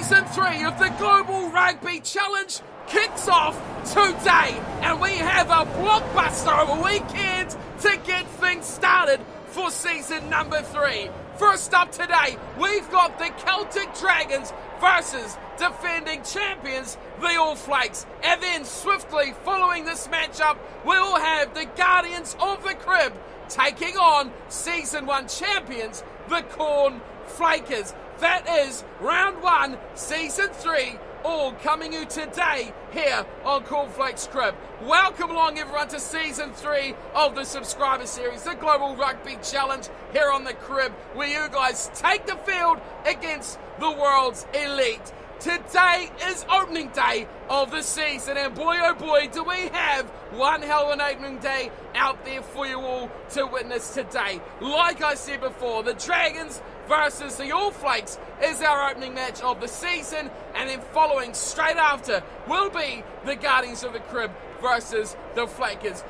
Season 3 of the Global Rugby Challenge kicks off today, and we have a blockbuster of a weekend to get things started for season number 3. First up today, we've got the Celtic Dragons versus defending champions, the All Flakes. And then swiftly following this matchup, we'll have the Guardians of the Crib taking on Season 1 champions, the Corn Flakers. That is round 1, Season 3, all coming you today here on Flakes Crib. Welcome along everyone to Season 3 of the subscriber series, the Global Rugby Challenge here on the Crib, where you guys take the field against the world's elite. Today is opening day of the season, and boy oh boy do we have one hell of an opening day out there for you all to witness today. Like I said before, the Dragons versus the All Flakes is our opening match of the season, and then following straight after will be the Guardians of the Crib versus the Flakers.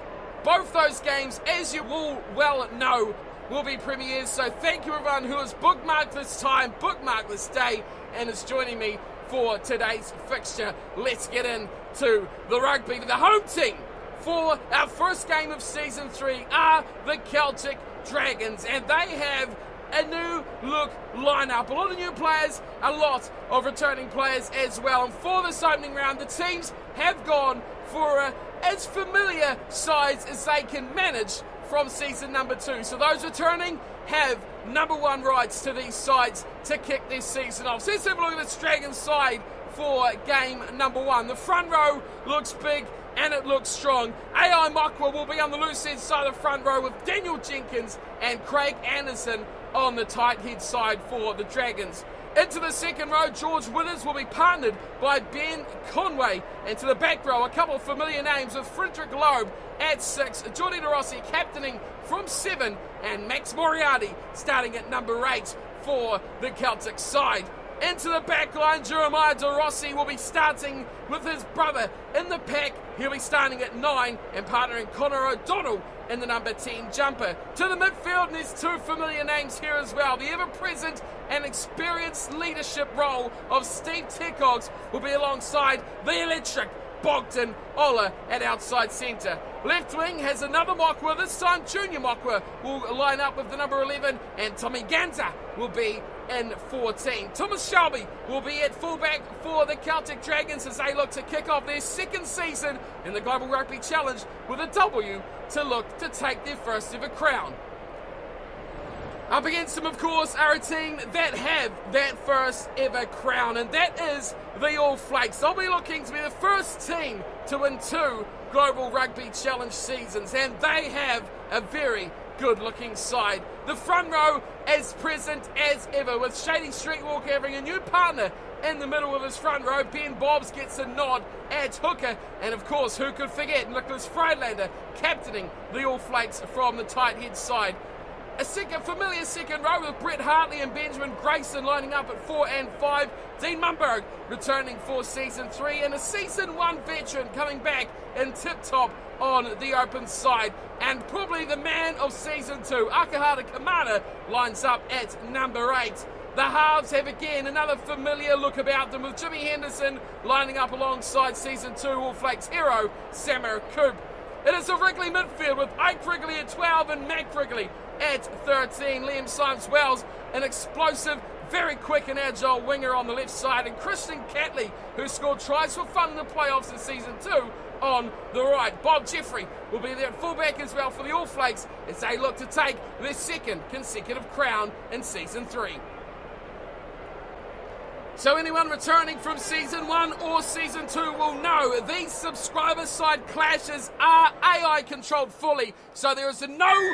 Both those games, as you all well know, will be premieres, so thank you everyone who has bookmarked this time, bookmarked this day, and is joining me for today's fixture. Let's get into the rugby. The home team for our first game of Season 3 are the Celtic Dragons, and they have a new look lineup. A lot of new players, a lot of returning players as well. And for this opening round, the teams have gone for as familiar sides as they can manage from season number 2. So those returning have number 1 rights to these sides to kick this season off. So let's have a look at this Dragons side for game number 1. The front row looks big and it looks strong. AI Makwa will be on the loose head side of the front row with Daniel Jenkins and Craig Anderson on the tight head side for the Dragons. Into the second row, George Withers will be partnered by Ben Conway. And to the back row, a couple of familiar names with Frederick Loeb at 6, Jordi De Rossi captaining from 7, and Max Moriarty starting at number 8 for the Celtic side. Into the back line, Jeremiah De Rossi will be starting with his brother in the pack. He'll be starting at 9 and partnering Connor O'Donnell in the number 10 jumper. To the midfield, and there's 2 familiar names here as well. The ever-present and experienced leadership role of Steve Tecogs will be alongside the electric Bogdan Ola at outside centre. Left wing has another Mokwa, this time Junior Mokwa will line up with the number 11, and Tommy Ganza will be in 14. Thomas Shelby will be at fullback for the Celtic Dragons as they look to kick off their second season in the Global Rugby Challenge with a W to look to take their first ever crown. Up against them, of course, are a team that have that first ever crown, and that is the All Flakes. They'll be looking to be the first team to win 2 Global Rugby Challenge seasons, and they have a very good-looking side. The front row as present as ever, with Shady Streetwalker having a new partner in the middle of his front row. Ben Bobbs gets a nod at hooker, and of course, who could forget Nicholas Friedlander captaining the All Flakes from the tight head side. A familiar second row with Brett Hartley and Benjamin Grayson lining up at 4 and 5. Dean Mumberg returning for Season 3, and a Season 1 veteran coming back in tip-top on the open side. And probably the man of Season 2, Akahara Kamara, lines up at number 8. The halves have again another familiar look about them, with Jimmy Henderson lining up alongside Season 2 All Flakes hero, Samar Coop. It is a Wrigley midfield with Ike Wrigley at 12 and Mac Wrigley at 13. Liam Symes-Wells, an explosive, very quick and agile winger on the left side, and Christian Catley, who scored tries for fun in the playoffs in Season 2, on the right. Bob Jeffrey will be there at fullback as well for the All Flakes as they look to take their second consecutive crown in Season 3. So anyone returning from Season 1 or Season 2 will know these subscriber side clashes are AI controlled fully, so there is no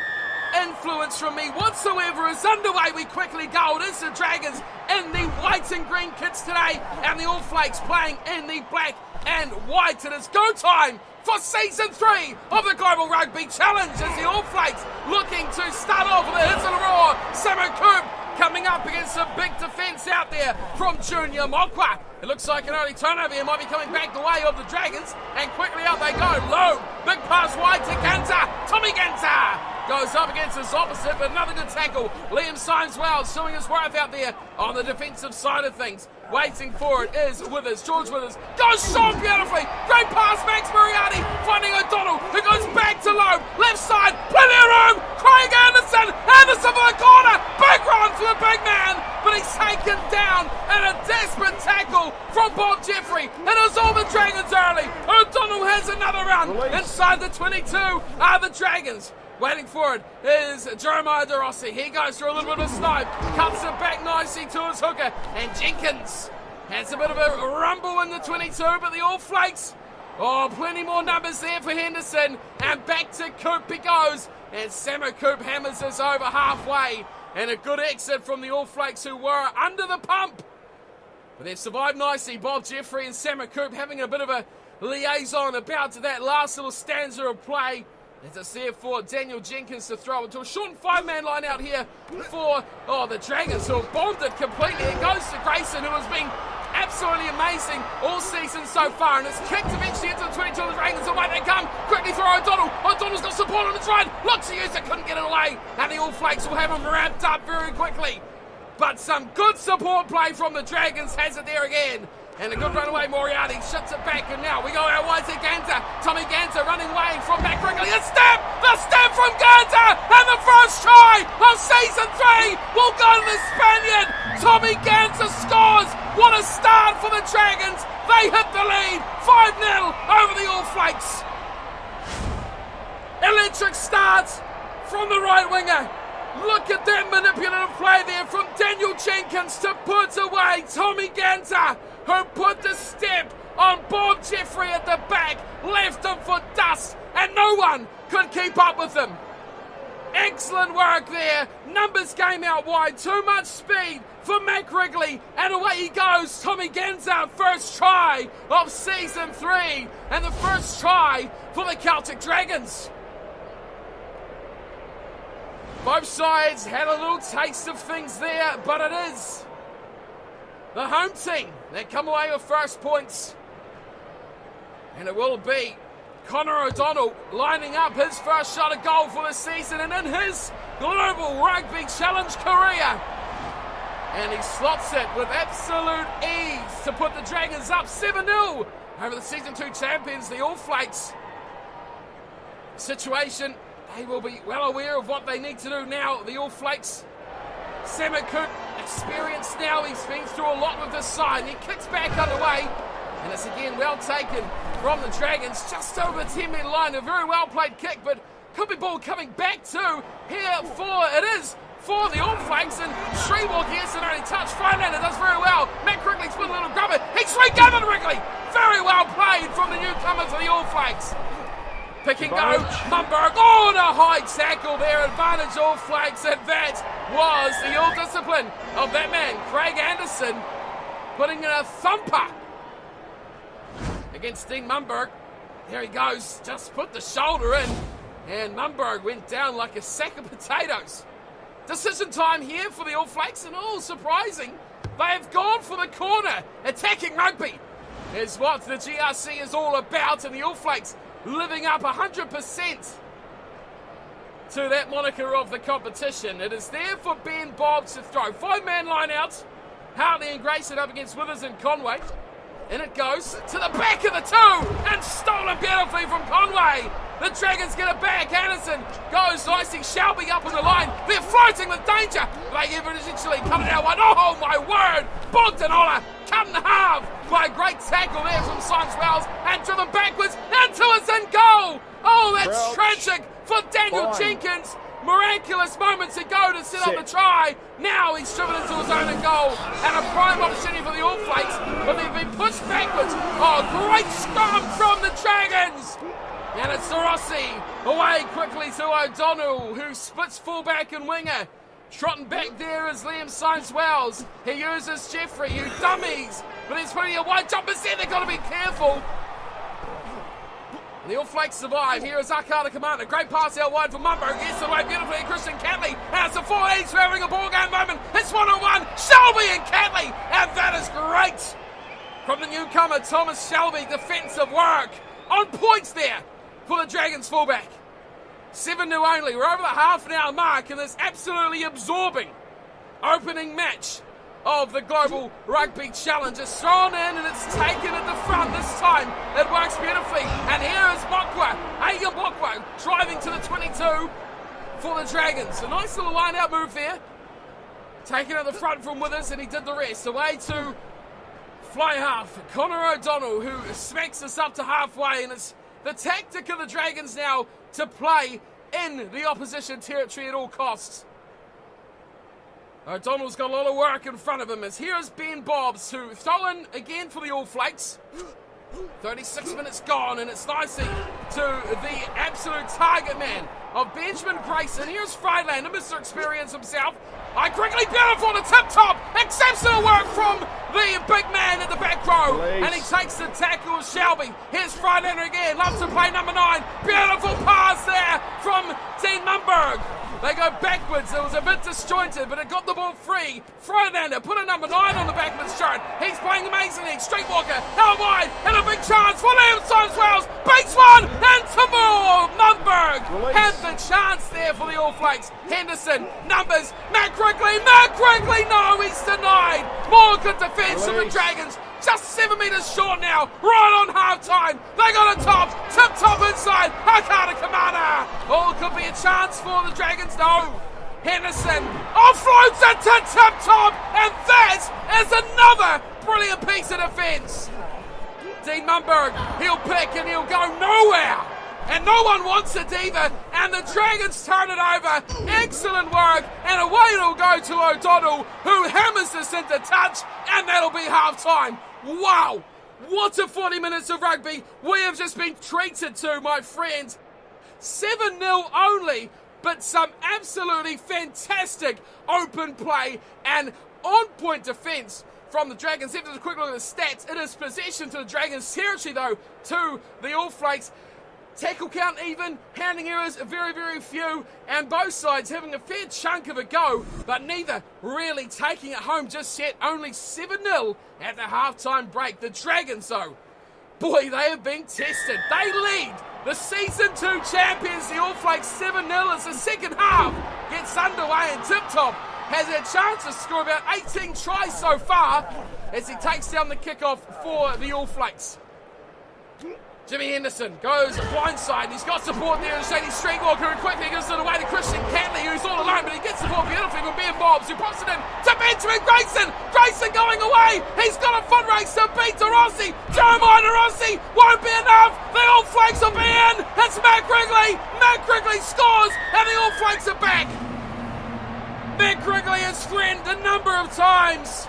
influence from me whatsoever. Is underway. We quickly go. It is the Dragons in the white and green kits today, and the All Flakes playing in the black and white. It is go time for Season 3 of the Global Rugby Challenge as the All Flakes looking to start off with a hit and a roar. Samar Coop coming up against a big defence out there from Junior Mokwa. It looks like an early turnover here might be coming back the way of the Dragons, and quickly up they go. Low, big pass wide to Ganza. Tommy Ganza goes up against Flakes is opposite, but another good tackle. Liam Symes-Wells showing his worth out there on the defensive side of things. Waiting for it is Withers. George Withers goes short beautifully. Great pass, Max Moriarty finding O'Donnell, who goes back to Loeb. Left side, plenty of room. Craig Anderson. Anderson for the corner. Big run for the big man, but he's taken down in a desperate tackle from Bob Jeffrey. It is all the Dragons early. O'Donnell has another run. Inside the 22 are the Dragons. Waiting for it is Jeremiah De Rossi. He goes through a little bit of a snipe, cuts it back nicely to his hooker, and Jenkins has a bit of a rumble in the 22, but the All Flakes, plenty more numbers there for Henderson, and back to Coop he goes, and Samo Coop hammers this over halfway, and a good exit from the All Flakes who were under the pump. But they've survived nicely. Bob Jeffrey and Samo Coop having a bit of a liaison about that last little stanza of play. It's there for Daniel Jenkins to throw into a short 5-man line out here for the Dragons, who have bombed it completely. It goes to Grayson, who has been absolutely amazing all season so far, and it's kicked eventually into the 22 of the Dragons. Away they come, quickly throw O'Donnell. O'Donnell's got support on the side, looks to use it, couldn't get it away, and the All Flakes will have him ramped up very quickly. But some good support play from the Dragons has it there again. And a good runaway, Moriarty shoots it back, and now we go out wide to Ganter. Tommy Ganter running away from back Wrigley. The step from Ganter, and the first try of season 3 will go to the Spaniard. Tommy Ganter scores. What a start for the Dragons. They hit the lead, 5-0 over the All Flakes. Electric starts from the right winger. Look at that manipulative play there from Daniel Jenkins to put away Tommy Ganter, who put the step on Bob Jeffrey at the back, left him for dust, and no one could keep up with him. Excellent work there. Numbers came out wide. Too much speed for Mac Wrigley, and away he goes. Tommy Ganter, first try of season 3, and the first try for the Celtic Dragons. Both sides had a little taste of things there, but it is the home team that come away with first points. And it will be Connor O'Donnell lining up his first shot at goal for the season and in his Global Rugby Challenge career. And he slots it with absolute ease to put the Dragons up 7-0 over the Season 2 champions, the All Flakes. Situation, they will be well aware of what they need to do now, the All Flakes. Samo Coop, experienced now, he's been through a lot with this side, and he kicks back underway, and it's again well taken from the Dragons, just over the 10-metre line, a very well played kick, but could be ball coming back to here for the All Flakes, and Shrewalk gets an only touch. Freilander does very well. Matt Wrigley's put a little grubber. He sweet Gavin Wrigley. Very well played from the newcomer for the All Flakes. Pick and go, Mumberg, the high tackle there, advantage All Flakes, and that was the ill discipline of that man, Craig Anderson, putting in a thumper against Dean Mumberg. There he goes, just put the shoulder in, and Mumberg went down like a sack of potatoes. Decision time here for the All Flakes, and all surprising, they have gone for the corner. Attacking rugby is what the GRC is all about, and the All Flakes living up 100% to that moniker of the competition. It is there for Ben Bob to throw. 5-man line out. Hartley and Grayson up against Withers and Conway. And it goes to the back of the 2 and stolen beautifully from Conway. The Dragons get it back. Anderson goes nicely. Shelby up on the line. They're floating with danger. They eventually cut it out wide. Oh my word! Bogdanola cut in half by a great tackle there from Symes-Wells and driven backwards until it's in goal. Oh, that's tragic for Daniel Jenkins. Miraculous moments ago to set up the try. Now he's driven into his own goal, and a prime opportunity for the All Flakes, but they've been pushed backwards. Oh, great scrum from the Dragons. And it's Rossi away quickly to O'Donnell, who splits fullback and winger. Trotting back there is Liam Symes-Wells. He uses Jeffrey, who dummies, but there's plenty of wide jumpers there. They've got to be careful. The All Flakes survive. Here is Akar, the commander. Great pass out wide for Mumberg. Gets away beautifully. Christian Catley. And it's a 4-each. We're having a ball game moment. It's 1-on-1. Shelby and Catley. And that is great from the newcomer, Thomas Shelby. Defensive work. On points there for the Dragons fullback. 7-0 only. We're over the half an hour mark in this absolutely absorbing opening match of the Global Rugby Challenge. It's thrown in and it's taken at the front this time. It works beautifully. And here is Aiga Bokwa, driving to the 22 for the Dragons. A nice little line-out move there. Taken at the front from Withers, and he did the rest. Away to fly half, Connor O'Donnell, who smacks us up to halfway, and it's the tactic of the Dragons now to play in the opposition territory at all costs. O'Donnell's got a lot of work in front of him, as here is Ben Bobbs, who throw in again for the All Flakes. 36 minutes gone, and it's nicely to the absolute target man of Benjamin Grayson. Here's Friedlander, Mr. Experience himself. Quickly, beautiful to tip top. Exceptional work from the big man at the back row. Flakes. And he takes the tackle of Shelby. Here's Friedlander again, loves to play number 9. Beautiful pass there from Dean Mumberg. They go backwards. It was a bit disjointed, but it got the ball free. Friedlander put a number 9 on the back of his shirt. He's playing amazingly. Streetwalker out wide, and a big chance for Liam Wales. Beats one, and Timur Mumberg had the chance there for the All Flakes. Henderson, numbers, Matt Quigley, no, he's denied. More good defence from the Dragons. Just 7 metres short now, right on half-time. They got a top, tip top inside. Hakata Kamana. Oh, could be a chance for the Dragons. No. Henderson offloads it to tip top, and that is another brilliant piece of defence. Dean Mumberg, he'll pick and he'll go nowhere. And no one wants it either. And the Dragons turn it over. Excellent work. And away it'll go to O'Donnell, who hammers this into touch. And that'll be half-time. Wow. What a 40 minutes of rugby we have just been treated to, my friends. 7-0 only, but some absolutely fantastic open play and on-point defence from the Dragons. If there's a quick look at the stats, it is possession to the Dragons' territory, though, to the All Flakes. Tackle count even, handling errors very, very few, and both sides having a fair chunk of a go, but neither really taking it home just yet. Only 7-0 at the halftime break. The Dragons, though, boy, they have been tested. They lead the Season 2 champions, the All Flakes, 7-0 as the second half gets underway, and Tip Top has a chance to score about 18 tries so far as he takes down the kickoff for the All Flakes. Jimmy Henderson goes blindside. He's got support there in Shady Streetwalker, and quickly gives it away to Christian Catley, who's all alone, but he gets the ball beautifully from Ben Bobbs, who pops it in to Benjamin Grayson. Grayson going away. He's got a foot race to beat DeRossi. Jeremiah DeRossi won't be enough. The All Flakes will be in. It's Matt Quigley. Matt Quigley scores, and the All Flakes are back. Matt Quigley has threatened a number of times.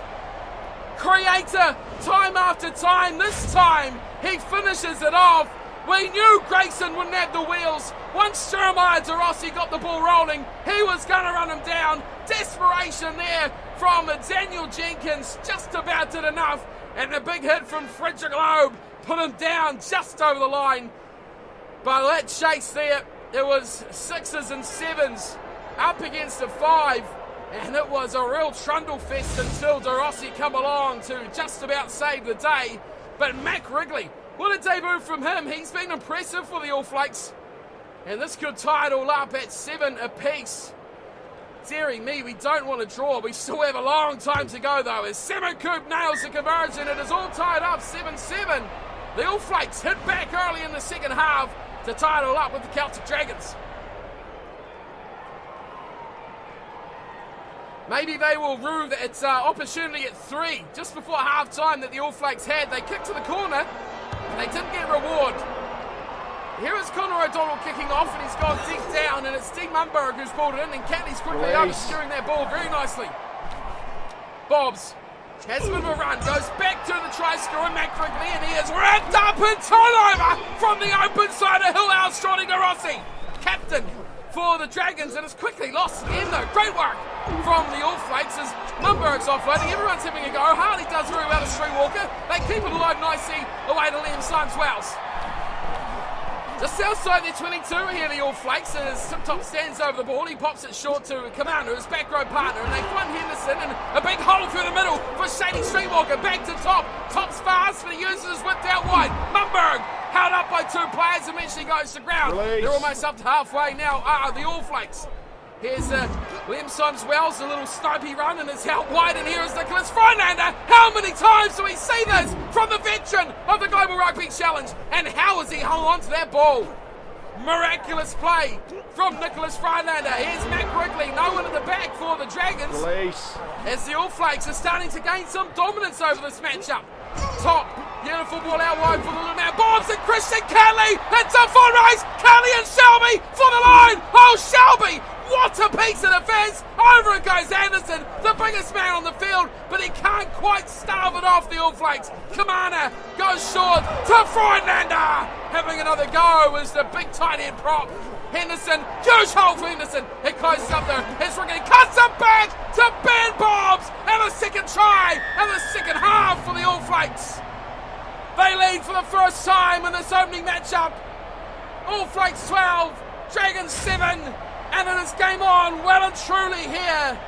Creator, time after time. This time, he finishes it off. We knew Grayson wouldn't have the wheels. Once Jeremiah DeRossi got the ball rolling, he was going to run him down. Desperation there from Daniel Jenkins. Just about did enough. And a big hit from Frederick Loeb put him down just over the line. But that chase there, it was 6s and 7s up against a 5. And it was a real trundle fest until DeRossi come along to just about save the day. But Matt Quigley, what a debut from him. He's been impressive for the All Flakes. And this could tie it all up at 7 apiece. Dearie me, we don't want to draw. We still have a long time to go, though, as Simon Coop nails the conversion. It is all tied up, 7-7. The All Flakes hit back early in the second half to tie it all up with the Celtic Dragons. Maybe they will rue that it's opportunity at 3, just before half-time that the All Flakes had. They kicked to the corner, and they didn't get reward. Here is Connor O'Donnell kicking off, and he's gone deep down, and it's Steve Mumberg who's pulled it in, and Catley's quickly oversteering that ball very nicely. Bobbs has a bit of a run, goes back to the try scorer, Matt Quigley, and he is wrapped up in turnover from the open side of Hillhouse, Johnny DeRossi. Captain for the Dragons, and it's quickly lost again, though. Great work from the All Flakes as Mumberg's offloading. Everyone's having a go. Harley does very well to Streetwalker. They keep it alive nicely away to Liam Wales. Just outside their 22 here, the All Flakes, and as Tip Top stands over the ball, he pops it short to Commander, his back row partner, and they find Henderson, and a big hole through the middle for Shady Streetwalker. Back to Top. Top's fast, but he uses his whipped out wide. Mumberg held up by 2 players, eventually goes to ground. Release. They're almost up to halfway now, the All Flakes. Here's Liam Symes-Wells, a little snipey run, and it's out wide, and here is Nicholas Freilander. How many times do we see this from the veteran of the Global Rugby Challenge? And how has he hung on to that ball? Miraculous play from Nicholas Freilander. Here's Mac Wrigley, no one at the back for the Dragons. Release. As the All Flakes are starting to gain some dominance over this matchup. Top, beautiful ball out wide for the little man. Bobs and Christian Kelly. It's a full race. Kelly and Shelby for the line. Oh, Shelby, what a piece of defence. Over it goes Anderson, the biggest man on the field, but he can't quite starve it off the All Flakes. Kamana goes short to Freilander. Having another go is the big tight end prop. Henderson, huge hole for Henderson. It closes up there. It's Rickety, cuts it back to Ben Bobs. And a second try and the second half for the All Flakes. They lead for the first time in this opening matchup. All Flakes 12, Dragons 7. And it is game on, well and truly here.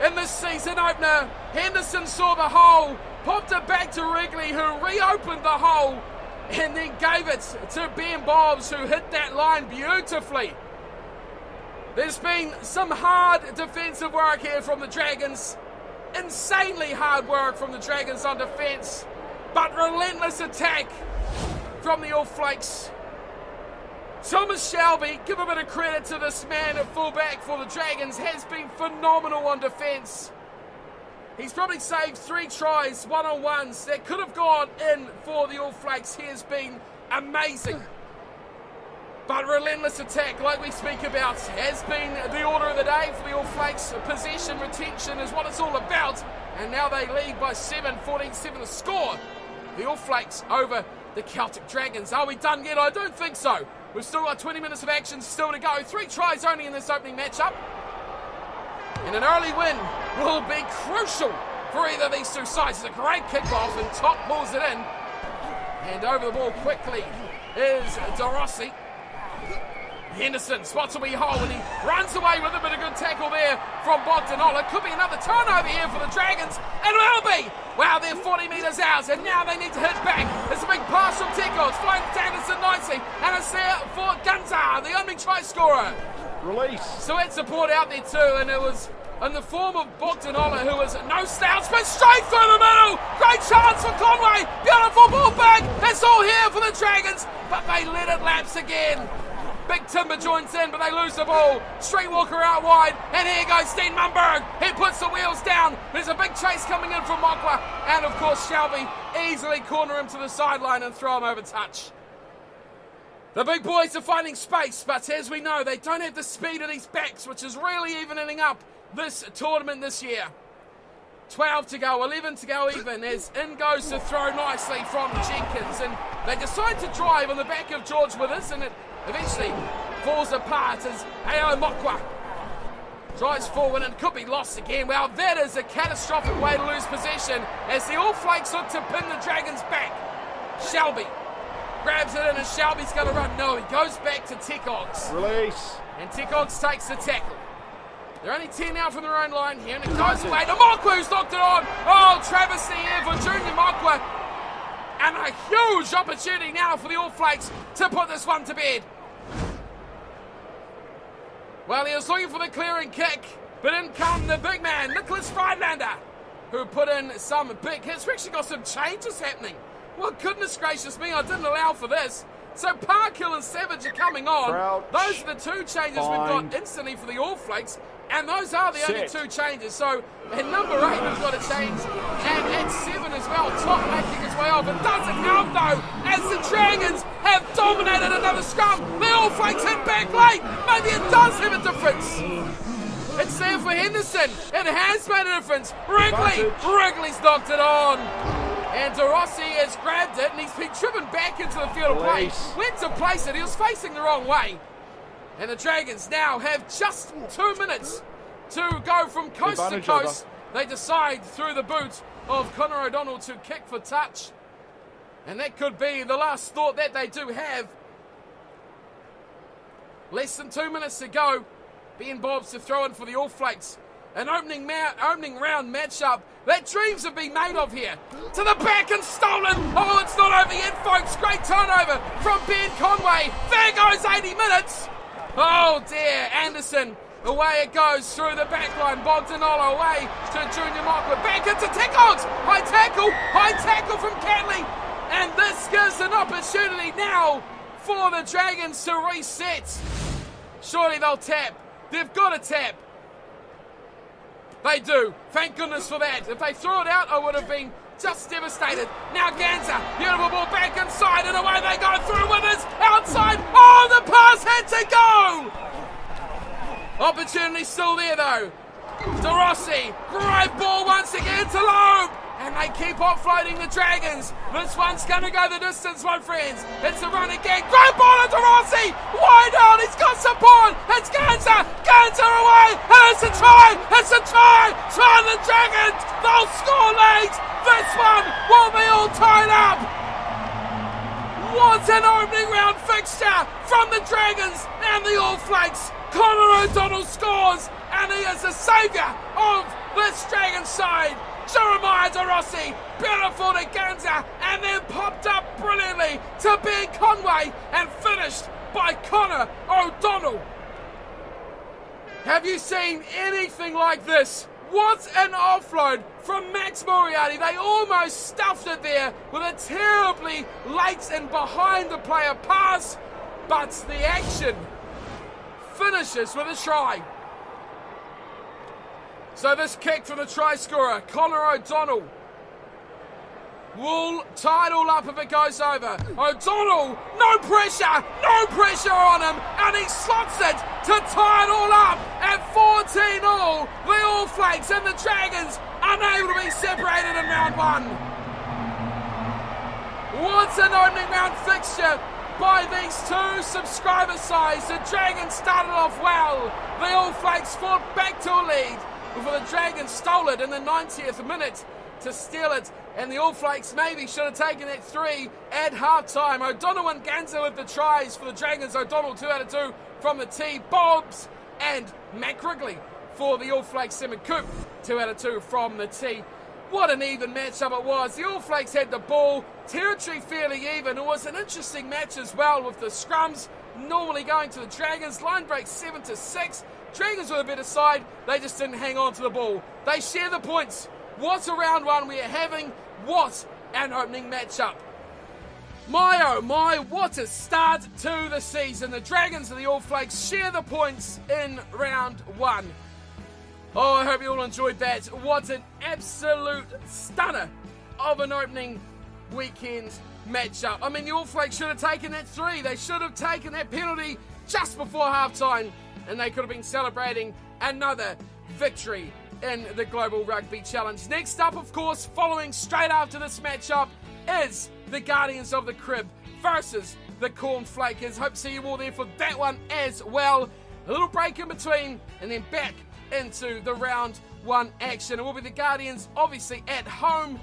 In this season opener, Henderson saw the hole, popped it back to Wrigley, who reopened the hole, and then gave it to Ben Bobs, who hit that line beautifully. There's been some hard defensive work here from the Dragons. Insanely hard work from the Dragons on defence, but relentless attack from the All Flakes. Thomas Shelby, give a bit of credit to this man at fullback for the Dragons, has been phenomenal on defence. He's probably saved 3 tries, one-on-ones, that could have gone in for the All Flakes. He has been amazing. But relentless attack, like we speak about, has been the order of the day for the All Flakes. Possession, retention is what it's all about. And now they lead by 7, 14-7 the score. The All Flakes over the Celtic Dragons. Are we done yet? I don't think so. We've still got 20 minutes of action still to go. 3 tries only in this opening matchup. And an early win will be crucial for either of these two sides. It's a great kickoff and Top pulls it in. And over the ball quickly is DeRossi. Henderson spots a wee hole and he runs away with a bit of good tackle there from Bogdanola. Could be another turnover here for the Dragons. And it will be. Wow, they're 40 metres out and now they need to hit back. It's a big pass from Tico. It's flying to Anderson nicely. And it's there for Gunter, the opening try scorer. Release. So had support out there too, and it was in the form of Bogdanola, who was no slouch, but straight through the middle. Great chance for Conway. Beautiful ball back. It's all here for the Dragons, but they let it lapse again. Big Timber joins in, but they lose the ball. Streetwalker out wide, and here goes Steen Mumberg. He puts the wheels down. There's a big chase coming in from Mokwa, and of course Shelby easily corner him to the sideline and throw him over touch. The big boys are finding space, but as we know, they don't have the speed of these backs, which is really evening up this tournament this year. 12 to go, 11 to go even, as in goes to throw nicely from Jenkins, and they decide to drive on the back of George Withers, and it eventually falls apart as Ao Mokwa drives forward and could be lost again. Well, that is a catastrophic way to lose possession as the All Flakes look to pin the Dragons back. Shelby grabs it in and Shelby's going to run. No, he goes back to Tekogs. Release. And Tekogs takes the tackle. They're only 10 now from their own line here, and it goes away to Mokwa, who's knocked it on. Oh, travesty here for Junior Mokwa. And a huge opportunity now for the All Flakes to put this one to bed. Well, he was looking for the clearing kick, but in come the big man, Nicholas Freilander, who put in some big hits. We actually got some changes happening. Well, goodness gracious me, I didn't allow for this. So Parkhill and Savage are coming on. Crouch. Those are the 2 changes we've got instantly for the All Flakes. And those are the only 2 changes. So at number 8 we've got a change. And at 7 as well, Top making his way off. It doesn't help though, as the Dragons have dominated another scrum. The All Flakes hit back late. Maybe it does have a difference. It's there for Henderson. It has made a difference. Wrigley's knocked it on. And DeRossi has grabbed it and he's been driven back into the field of play. Went to place it, he was facing the wrong way. And the Dragons now have just 2 minutes to go from coast to coast. They decide through the boot of Connor O'Donnell to kick for touch. And that could be the last thought that they do have. Less than 2 minutes to go. Ben Bobs to throw in for the All Flakes. an opening round matchup that dreams have been made of here. To the back and stolen. Oh, it's not over yet, folks. Great turnover from Ben Conway. There goes 80 minutes. Oh dear, Anderson. Away it goes through the back line. Bogdanolo away to Junior Mockler. Back into Tickles. High tackle from Catley. And this gives an opportunity now for the Dragons to reset. Surely they'll tap. They've got to tap. They do. Thank goodness for that. If they threw it out, I would have been just devastated. Now Ganza, beautiful ball back inside, and away they go through Withers, outside. Oh, the pass had to go! Opportunity still there though. De Rossi, great ball once again to Loeb. And they keep offloading the Dragons. This one's going to go the distance, my friends. It's a run again. Great ball to De Rossi. Wide out. He's got support. It's Ganza. Ganza away. And it's a try. It's a try. Try the Dragons. They'll score late. This one will be all tied up. What an opening round fixture from the Dragons and the All Flakes. Connor O'Donnell scores. And he is the saviour of this Dragon side. Jeremiah De Rossi, beautiful to Ganza, and then popped up brilliantly to Ben Conway and finished by Connor O'Donnell. Have you seen anything like this? What an offload from Max Moriarty. They almost stuffed it there with a terribly late and behind the player pass, but the action finishes with a try. So this kick from the try scorer, Connor O'Donnell, will tie it all up if it goes over. O'Donnell, no pressure on him, and he slots it to tie it all up at 14-all. The All Flakes and the Dragons unable to be separated in round one. What an opening round fixture by these two subscriber sides. The Dragons started off well. The All Flakes fought back to a lead before the Dragons stole it in the 90th minute to steal it, and the All Flakes maybe should have taken that 3 at half-time. O'Donnell and Ganza with the tries for the Dragons. O'Donnell 2 out of 2 from the tee. Bobs and Matt Wrigley for the All Flakes. Simon Coop 2 out of 2 from the tee. What an even matchup it was. The All Flakes had the ball, territory fairly even. It was an interesting match as well, with the scrums normally going to the Dragons. Line break 7-6. Dragons were the better side. They just didn't hang on to the ball. They share the points. What a round one we are having. What an opening matchup. My oh my, what a start to the season. The Dragons and the All Flakes share the points in round one. Oh, I hope you all enjoyed that. What an absolute stunner of an opening weekend matchup. I mean, the All Flakes should have taken that 3. They should have taken that penalty just before halftime, and they could have been celebrating another victory in the Global Rugby Challenge. Next up, of course, following straight after this matchup, is the Guardians of the Crib versus the Cornflakers. Hope to see you all there for that one as well. A little break in between, and then back into the round one action. It will be the Guardians, obviously, at home.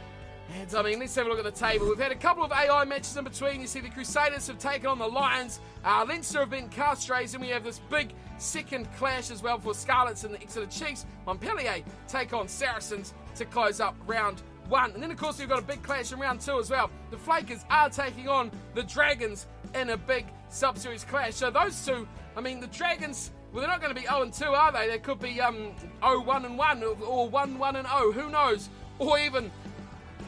And I mean, let's have a look at the table. We've had a couple of AI matches in between. You see the Crusaders have taken on the Lions. Leinster have been Castres, and we have this big second clash as well for Scarlets and the Exeter Chiefs. Montpellier take on Saracens to close up round one. And then, of course, we've got a big clash in round two as well. The Flakers are taking on the Dragons in a big sub-series clash. So those two, I mean, the Dragons, well, they're not going to be 0-2, are they? They could be 0-1-1 or 1-1-0. Who knows? Or even,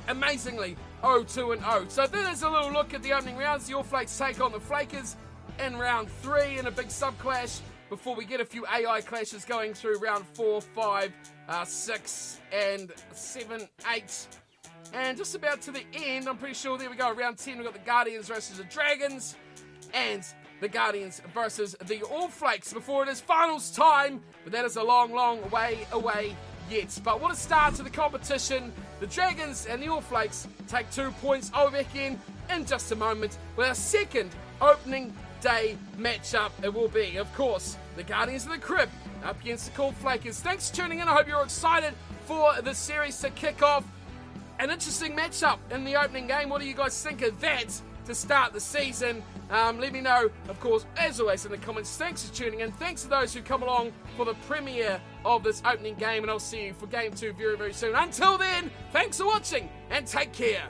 amazingly, 0-2-0. So that is a little look at the opening rounds. The All Flakes take on the Flakers in round 3 in a big sub-clash before we get a few AI clashes going through round 4, 5, 6, and 7, 8. And just about to the end, I'm pretty sure, there we go, round 10, we've got the Guardians versus the Dragons, and the Guardians versus the All Flakes before it is finals time, but that is a long, long way away yet. But what a start to the competition. The Dragons and the All Flakes take 2 points. I'll be back in just a moment with our second opening day matchup. It will be, of course, the Guardians of the Crib up against the Cornflakers. Thanks for tuning in. I hope you're excited for the series to kick off. An interesting matchup in the opening game. What do you guys think of that? to start the season? Let me know, of course, as always, in the comments. Thanks for tuning in. Thanks to those who come along for the premiere of this opening game, and I'll see you for Game 2 very, very soon. Until then, thanks for watching, and take care.